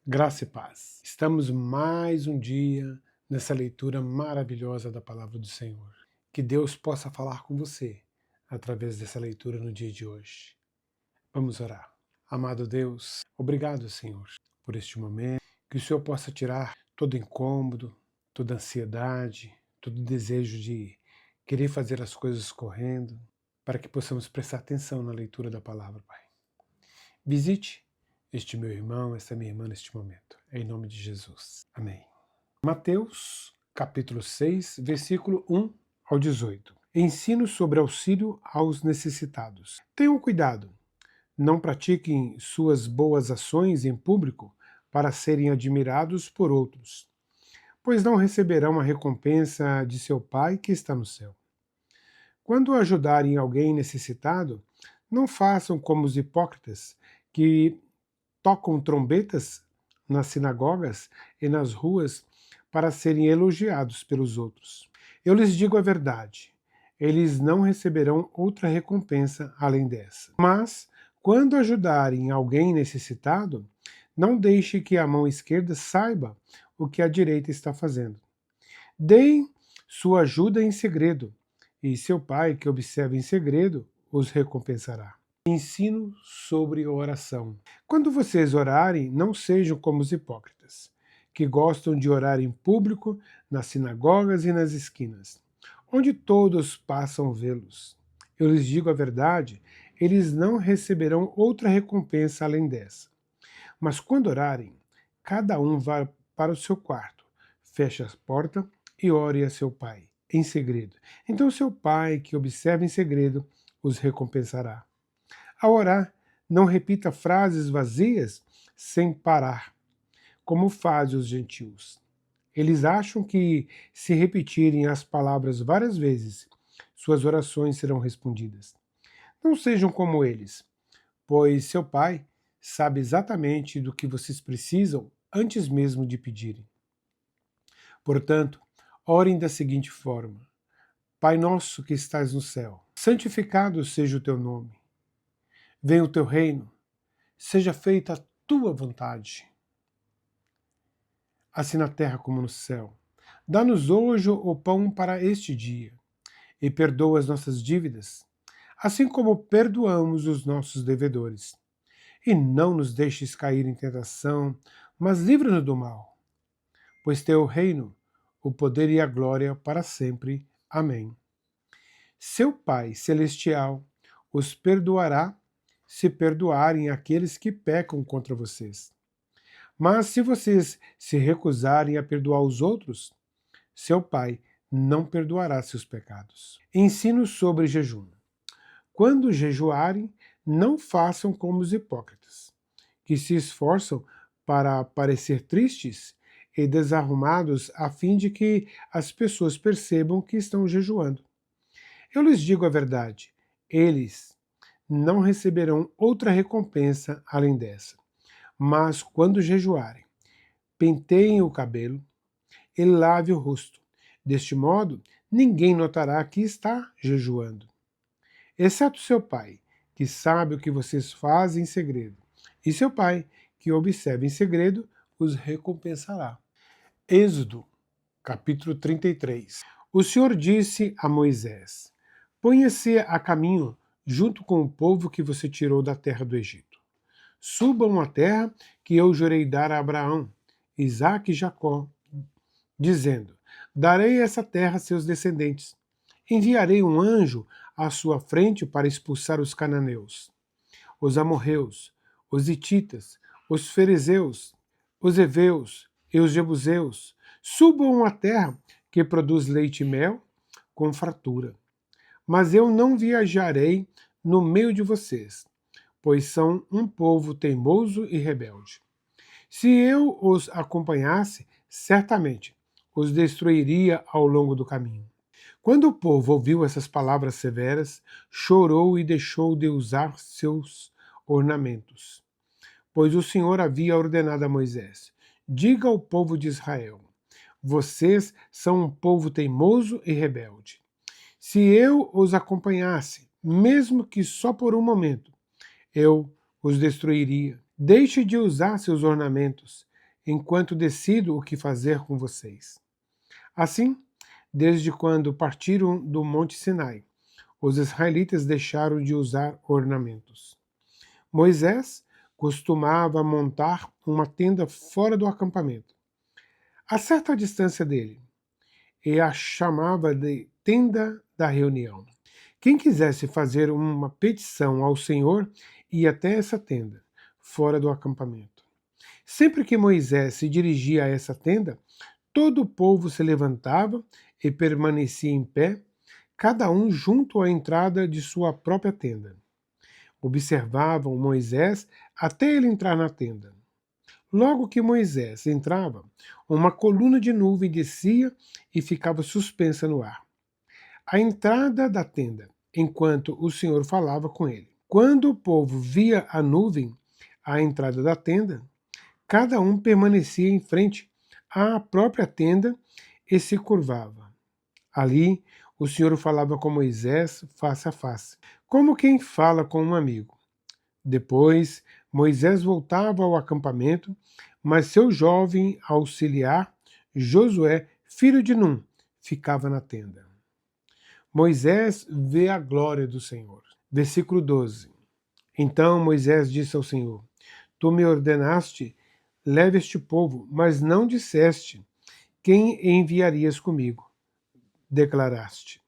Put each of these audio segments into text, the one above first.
Graça e paz. Estamos mais um dia nessa leitura maravilhosa da Palavra do Senhor. Que Deus possa falar com você através dessa leitura no dia de hoje. Vamos orar. Amado Deus, obrigado, Senhor, por este momento. Que o Senhor possa tirar todo incômodo, toda ansiedade, todo desejo de querer fazer as coisas correndo, para que possamos prestar atenção na leitura da Palavra, Pai. Visite este meu irmão, esta minha irmã neste momento. Em nome de Jesus. Amém. Mateus, capítulo 6, versículo 1 ao 18. Ensino sobre auxílio aos necessitados. Tenham cuidado. Não pratiquem suas boas ações em público para serem admirados por outros, pois não receberão a recompensa de seu Pai que está no céu. Quando ajudarem alguém necessitado, não façam como os hipócritas, que tocam trombetas nas sinagogas e nas ruas para serem elogiados pelos outros. Eu lhes digo a verdade, eles não receberão outra recompensa além dessa. Mas, quando ajudarem alguém necessitado, não deixe que a mão esquerda saiba o que a direita está fazendo. Deem sua ajuda em segredo, e seu Pai, que observa em segredo, os recompensará. Ensino sobre oração. Quando vocês orarem, não sejam como os hipócritas, que gostam de orar em público, nas sinagogas e nas esquinas, onde todos passam vê-los. Eu lhes digo a verdade, eles não receberão outra recompensa além dessa. Mas quando orarem, cada um vá para o seu quarto, feche a porta e ore a seu Pai, em segredo. Então seu Pai, que observa em segredo, os recompensará. Ao orar, não repita frases vazias sem parar, como fazem os gentios. Eles acham que, se repetirem as palavras várias vezes, suas orações serão respondidas. Não sejam como eles, pois seu Pai sabe exatamente do que vocês precisam antes mesmo de pedirem. Portanto, orem da seguinte forma: Pai nosso que estás no céu, santificado seja o teu nome. Venha o teu reino, seja feita a tua vontade, assim na terra como no céu. Dá-nos hoje o pão para este dia, e perdoa as nossas dívidas, assim como perdoamos os nossos devedores. E não nos deixes cair em tentação, mas livra-nos do mal. Pois teu é o reino, o poder e a glória para sempre. Amém. Seu Pai Celestial os perdoará se perdoarem aqueles que pecam contra vocês. Mas se vocês se recusarem a perdoar os outros, seu Pai não perdoará seus pecados. Ensino sobre jejum. Quando jejuarem, não façam como os hipócritas, que se esforçam para parecer tristes e desarrumados a fim de que as pessoas percebam que estão jejuando. Eu lhes digo a verdade, eles não receberão outra recompensa além dessa. Mas quando jejuarem, penteiem o cabelo e lave o rosto. Deste modo, ninguém notará que está jejuando, exceto seu Pai, que sabe o que vocês fazem em segredo. E seu Pai, que observa em segredo, os recompensará. Êxodo, capítulo 33. O Senhor disse a Moisés: Ponha-se a caminho junto com o povo que você tirou da terra do Egito. Subam a terra que eu jurei dar a Abraão, Isaque e Jacó, dizendo: Darei essa terra a seus descendentes. Enviarei um anjo à sua frente para expulsar os cananeus, os amorreus, os hititas, os ferezeus, os heveus e os jebuseus. Subam a terra que produz leite e mel com fartura. Mas eu não viajarei no meio de vocês, pois são um povo teimoso e rebelde. Se eu os acompanhasse, certamente os destruiria ao longo do caminho. Quando o povo ouviu essas palavras severas, chorou e deixou de usar seus ornamentos. Pois o Senhor havia ordenado a Moisés: Diga ao povo de Israel: Vocês são um povo teimoso e rebelde. Se eu os acompanhasse, mesmo que só por um momento, eu os destruiria. Deixe de usar seus ornamentos. enquanto decido o que fazer com vocês. Assim, desde quando partiram do Monte Sinai, os israelitas deixaram de usar ornamentos. Moisés costumava montar uma tenda fora do acampamento, a certa distância dele, e a chamava de tenda da reunião. Quem quisesse fazer uma petição ao Senhor ia até essa tenda, fora do acampamento. Sempre que Moisés se dirigia a essa tenda, todo o povo se levantava e permanecia em pé, cada um junto à entrada de sua própria tenda. Observavam Moisés até ele entrar na tenda. Logo que Moisés entrava, uma coluna de nuvem descia e ficava suspensa no ar, à entrada da tenda, enquanto o Senhor falava com ele. Quando o povo via a nuvem à entrada da tenda, cada um permanecia em frente à própria tenda e se curvava. Ali, o Senhor falava com Moisés face a face, como quem fala com um amigo. Depois, Moisés voltava ao acampamento, mas seu jovem auxiliar, Josué, filho de Num, ficava na tenda. Moisés vê a glória do Senhor. Versículo 12. Então Moisés disse ao Senhor: Tu me ordenaste, leve este povo, mas não disseste quem enviarias comigo. Declaraste: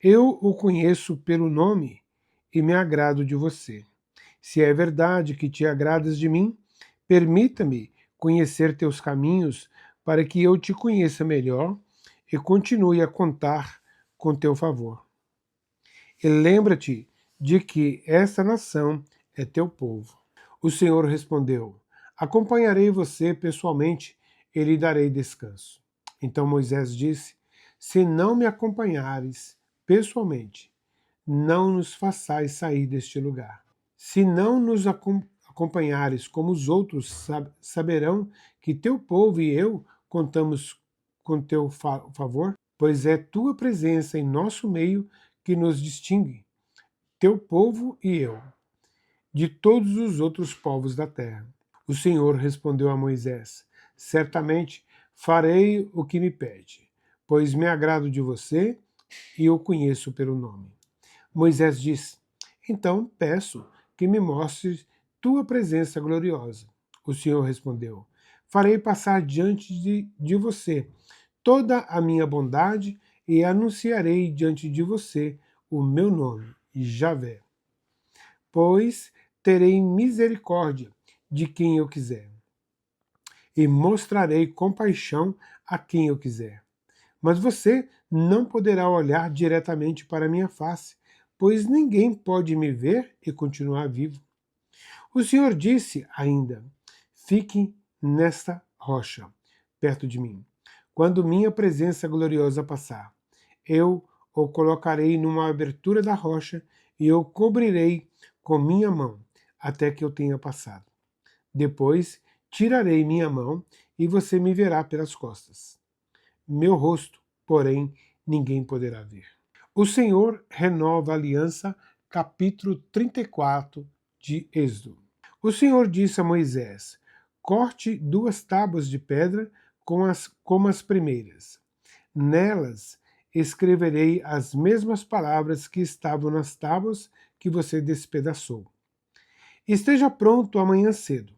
Eu o conheço pelo nome e me agrado de você. Se é verdade que te agradas de mim, permita-me conhecer teus caminhos para que eu te conheça melhor e continue a contar com teu favor. E lembra-te de que esta nação é teu povo. O Senhor respondeu: Acompanharei você pessoalmente e lhe darei descanso. Então Moisés disse: Se não me acompanhares pessoalmente, não nos façais sair deste lugar. Se não nos acompanhares como os outros, saberão que teu povo e eu contamos com teu favor, pois é tua presença em nosso meio que nos distingue, teu povo e eu, de todos os outros povos da terra. O Senhor respondeu a Moisés: Certamente farei o que me pede, pois me agrado de você e o conheço pelo nome. Moisés disse: Então peço que me mostres tua presença gloriosa. O Senhor respondeu: Farei passar diante de você toda a minha bondade e anunciarei diante de você o meu nome, Javé. Pois terei misericórdia de quem eu quiser e mostrarei compaixão a quem eu quiser. Mas você não poderá olhar diretamente para minha face, pois ninguém pode me ver e continuar vivo. O Senhor disse ainda: Fique nesta rocha, perto de mim. Quando minha presença gloriosa passar, eu o colocarei numa abertura da rocha e o cobrirei com minha mão, até que eu tenha passado. Depois tirarei minha mão e você me verá pelas costas. Meu rosto, porém, ninguém poderá ver. O Senhor renova a aliança, capítulo 34 de Êxodo. O Senhor disse a Moisés: Corte 2 tábuas de pedra como as primeiras. Nelas escreverei as mesmas palavras que estavam nas tábuas que você despedaçou. Esteja pronto amanhã cedo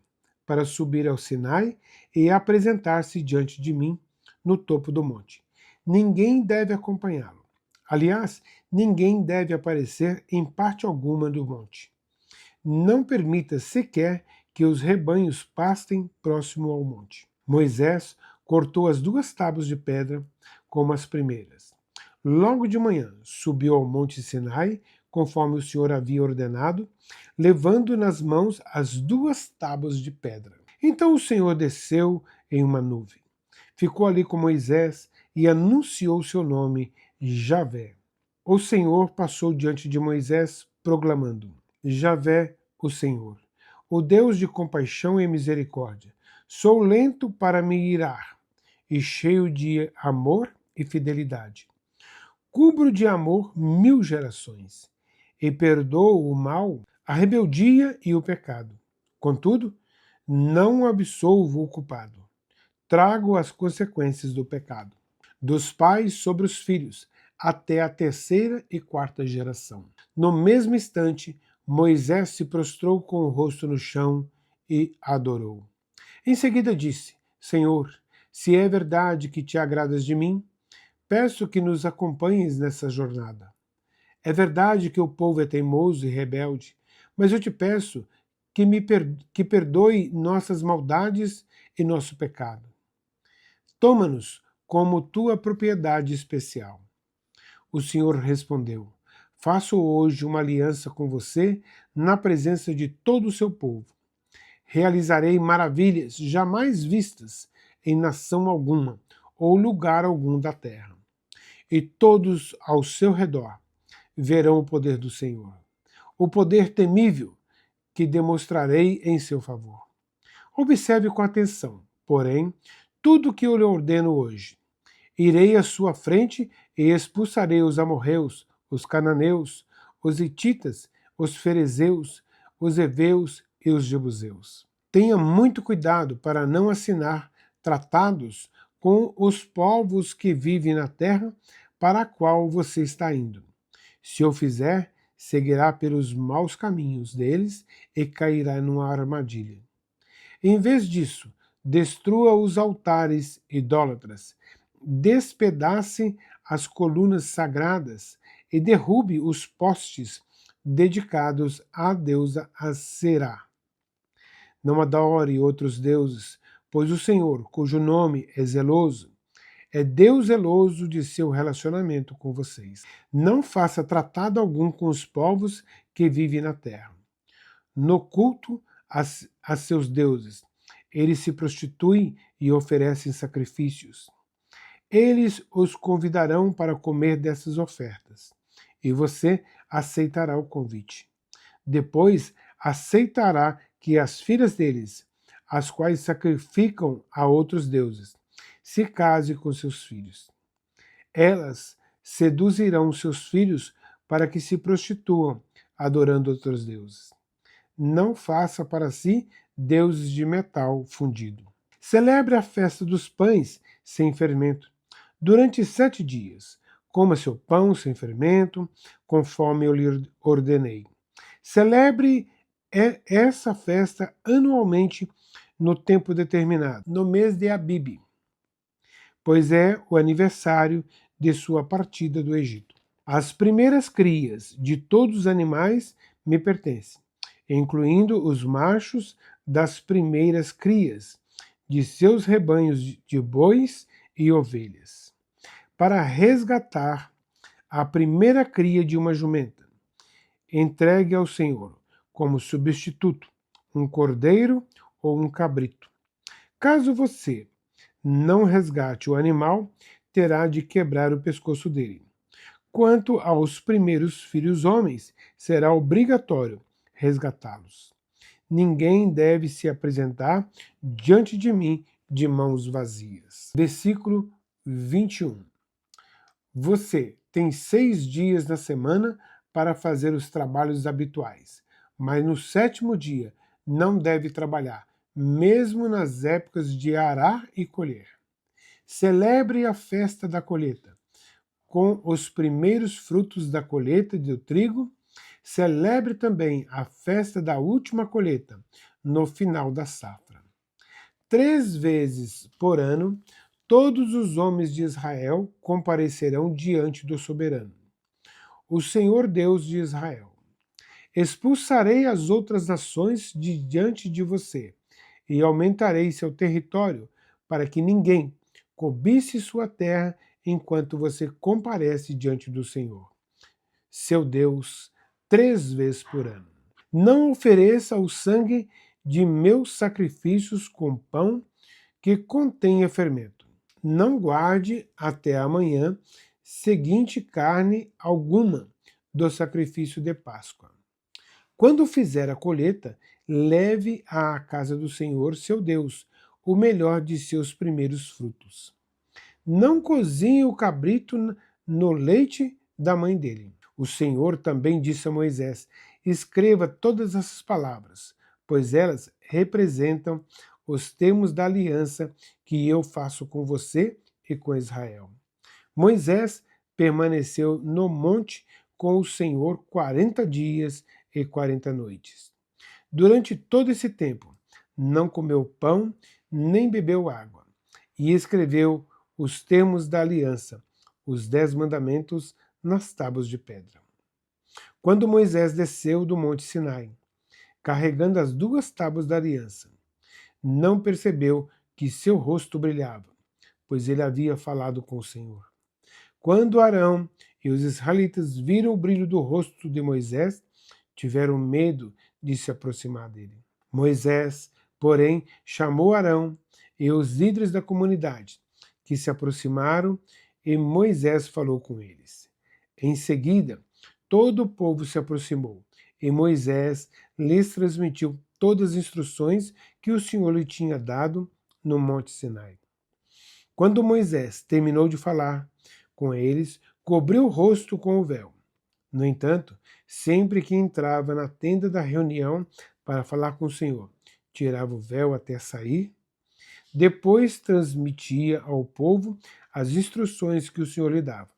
para subir ao Sinai e apresentar-se diante de mim no topo do monte. Ninguém deve acompanhá-lo. Aliás, ninguém deve aparecer em parte alguma do monte. Não permita sequer que os rebanhos pastem próximo ao monte. Moisés cortou as 2 tábuas de pedra como as primeiras. Logo de manhã, subiu ao monte Sinai, conforme o Senhor havia ordenado, levando nas mãos as 2 tábuas de pedra. Então o Senhor desceu em uma nuvem. Ficou ali com Moisés e anunciou seu nome, Javé. O Senhor passou diante de Moisés, proclamando: Javé, o Senhor, o Deus de compaixão e misericórdia. Sou lento para me irar e cheio de amor e fidelidade. Cubro de amor 1000 gerações e perdoo o mal, a rebeldia e o pecado. Contudo, não absolvo o culpado. trago as consequências do pecado, dos pais sobre os filhos, até a terceira e quarta geração. No mesmo instante, Moisés se prostrou com o rosto no chão e adorou. Em seguida disse: Senhor, se é verdade que te agradas de mim, peço que nos acompanhes nessa jornada. É verdade que o povo é teimoso e rebelde, mas eu te peço que perdoe nossas maldades e nosso pecado. Toma-nos como tua propriedade especial. O Senhor respondeu: Faço hoje uma aliança com você na presença de todo o seu povo. Realizarei maravilhas jamais vistas em nação alguma ou lugar algum da terra. E todos ao seu redor verão o poder do Senhor, o poder temível que demonstrarei em seu favor. Observe com atenção, porém, tudo o que eu lhe ordeno hoje. Irei à sua frente e expulsarei os amorreus, os cananeus, os hititas, os ferezeus, os heveus e os jebuseus. Tenha muito cuidado para não assinar tratados com os povos que vivem na terra para a qual você está indo. Se o fizer, seguirá pelos maus caminhos deles e cairá numa armadilha. Em vez disso, destrua os altares idólatras, despedace as colunas sagradas e derrube os postes dedicados à deusa Aserá. Não adore outros deuses, pois o Senhor, cujo nome é zeloso, é Deus zeloso de seu relacionamento com vocês. Não faça tratado algum com os povos que vivem na terra. No culto a seus deuses, eles se prostituem e oferecem sacrifícios. Eles os convidarão para comer dessas ofertas, e você aceitará o convite. Depois aceitará que as filhas deles, as quais sacrificam a outros deuses, se case com seus filhos. Elas seduzirão seus filhos para que se prostituam, adorando outros deuses. Não faça para si deuses de metal fundido. Celebre a festa dos pães sem fermento. Durante 7 dias, coma seu pão sem fermento, conforme eu lhe ordenei. Celebre essa festa anualmente no tempo determinado, no mês de Abibe, pois é o aniversário de sua partida do Egito. As primeiras crias de todos os animais me pertencem, incluindo os machos das primeiras crias de seus rebanhos de bois e ovelhas, para resgatar a primeira cria de uma jumenta. Entregue ao Senhor, como substituto, um cordeiro ou um cabrito. Caso você não resgate o animal, terá de quebrar o pescoço dele. Quanto aos primeiros filhos homens, será obrigatório resgatá-los. Ninguém deve se apresentar diante de mim de mãos vazias. Versículo 21. Você tem 6 dias na semana para fazer os trabalhos habituais, mas no 7º dia não deve trabalhar, mesmo nas épocas de arar e colher. Celebre a festa da colheita, com os primeiros frutos da colheita do trigo. Celebre também a festa da última colheita, no final da safra. 3 vezes por ano, todos os homens de Israel comparecerão diante do soberano, o Senhor Deus de Israel. Expulsarei as outras nações de diante de você, e aumentarei seu território, para que ninguém cobice sua terra enquanto você comparece diante do Senhor, seu Deus, 3 vezes por ano. Não ofereça o sangue de meus sacrifícios com pão que contenha fermento. Não guarde até amanhã seguinte carne alguma do sacrifício de Páscoa. Quando fizer a colheita, leve à casa do Senhor, seu Deus, o melhor de seus primeiros frutos. Não cozinhe o cabrito no leite da mãe dele. O Senhor também disse a Moisés: escreva todas essas palavras, pois elas representam os termos da aliança que eu faço com você e com Israel. Moisés permaneceu no monte com o Senhor 40 dias e 40 noites. Durante todo esse tempo, não comeu pão, nem bebeu água, e escreveu os termos da aliança, os 10 mandamentos, nas tábuas de pedra. Quando Moisés desceu do monte Sinai, carregando as 2 tábuas da aliança, não percebeu que seu rosto brilhava, pois ele havia falado com o Senhor. Quando Arão e os israelitas viram o brilho do rosto de Moisés, tiveram medo de se aproximar dele. Moisés, porém, chamou Arão e os líderes da comunidade, que se aproximaram, e Moisés falou com eles. Em seguida, todo o povo se aproximou, e Moisés lhes transmitiu todas as instruções que o Senhor lhe tinha dado no Monte Sinai. Quando Moisés terminou de falar com eles, cobriu o rosto com o véu. No entanto, sempre que entrava na tenda da reunião para falar com o Senhor, tirava o véu até sair. Depois transmitia ao povo as instruções que o Senhor lhe dava.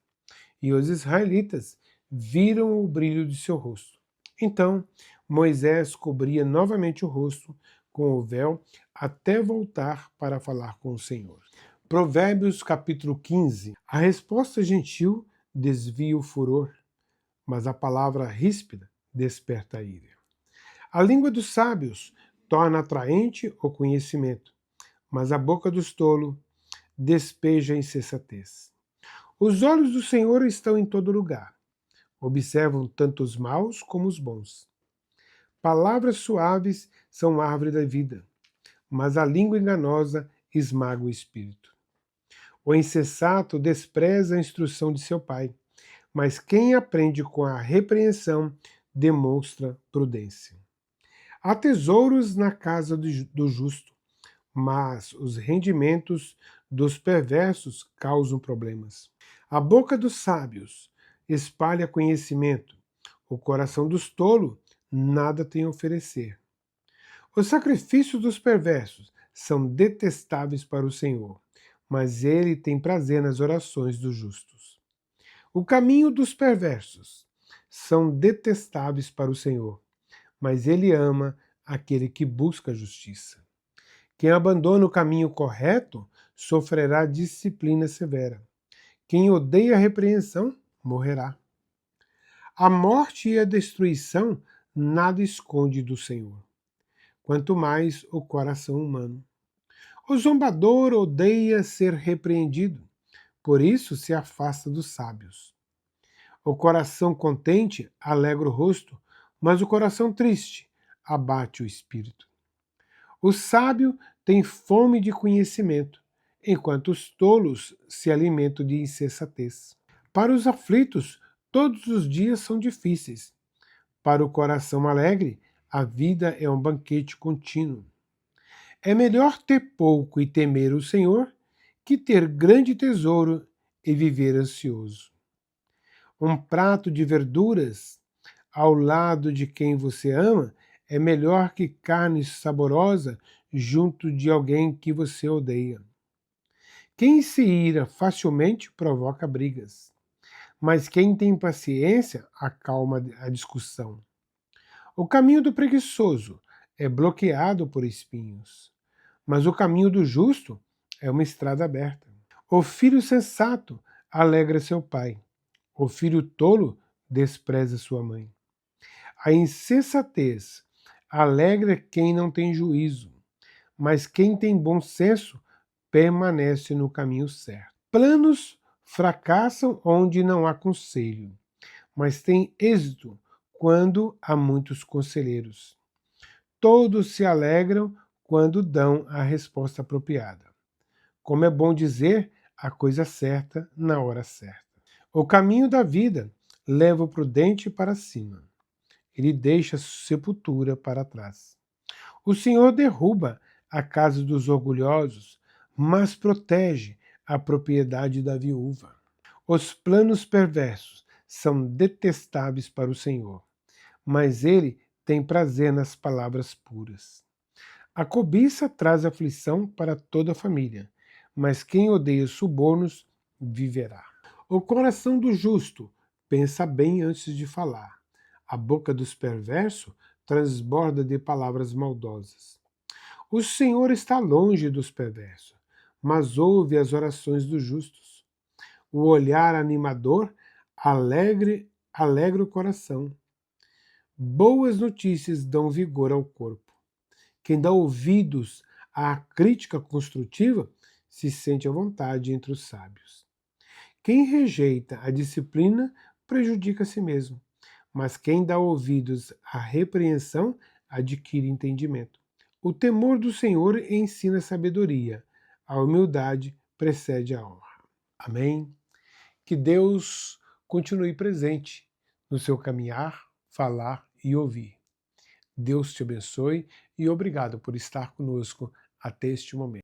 E os israelitas viram o brilho de seu rosto. Então, Moisés cobria novamente o rosto com o véu até voltar para falar com o Senhor. Provérbios capítulo 15. A resposta gentil desvia o furor, mas a palavra ríspida desperta a ira. A língua dos sábios torna atraente o conhecimento, mas a boca dos tolos despeja a insensatez. Os olhos do Senhor estão em todo lugar, observam tanto os maus como os bons. Palavras suaves são árvore da vida, mas a língua enganosa esmaga o espírito. O insensato despreza a instrução de seu pai, mas quem aprende com a repreensão demonstra prudência. Há tesouros na casa do justo, mas os rendimentos dos perversos causam problemas. A boca dos sábios espalha conhecimento, o coração dos tolos nada tem a oferecer. Os sacrifícios dos perversos são detestáveis para o Senhor, mas ele tem prazer nas orações dos justos. O caminho dos perversos são detestáveis para o Senhor, mas ele ama aquele que busca a justiça. Quem abandona o caminho correto sofrerá disciplina severa. Quem odeia a repreensão morrerá. A morte e a destruição nada esconde do Senhor, quanto mais o coração humano. O zombador odeia ser repreendido, por isso se afasta dos sábios. O coração contente alegra o rosto, mas o coração triste abate o espírito. O sábio tem fome de conhecimento, enquanto os tolos se alimentam de insensatez. Para os aflitos, todos os dias são difíceis. Para o coração alegre, a vida é um banquete contínuo. É melhor ter pouco e temer o Senhor que ter grande tesouro e viver ansioso. Um prato de verduras ao lado de quem você ama é melhor que carne saborosa junto de alguém que você odeia. Quem se ira facilmente provoca brigas, mas quem tem paciência acalma a discussão. O caminho do preguiçoso é bloqueado por espinhos, mas o caminho do justo é uma estrada aberta. O filho sensato alegra seu pai, o filho tolo despreza sua mãe. A insensatez alegra quem não tem juízo, mas quem tem bom senso permanece no caminho certo. Planos fracassam onde não há conselho, mas têm êxito quando há muitos conselheiros. Todos se alegram quando dão a resposta apropriada. Como é bom dizer a coisa certa na hora certa. O caminho da vida leva o prudente para cima. Ele deixa a sepultura para trás. O Senhor derruba a casa dos orgulhosos, mas protege a propriedade da viúva. Os planos perversos são detestáveis para o Senhor, mas ele tem prazer nas palavras puras. A cobiça traz aflição para toda a família, mas quem odeia subornos viverá. O coração do justo pensa bem antes de falar. A boca dos perversos transborda de palavras maldosas. O Senhor está longe dos perversos, mas ouve as orações dos justos. O olhar animador alegra o coração. Boas notícias dão vigor ao corpo. Quem dá ouvidos à crítica construtiva se sente à vontade entre os sábios. Quem rejeita a disciplina prejudica a si mesmo, mas quem dá ouvidos à repreensão adquire entendimento. O temor do Senhor ensina sabedoria, a humildade precede a honra. Amém? Que Deus continue presente no seu caminhar, falar e ouvir. Deus te abençoe e obrigado por estar conosco até este momento.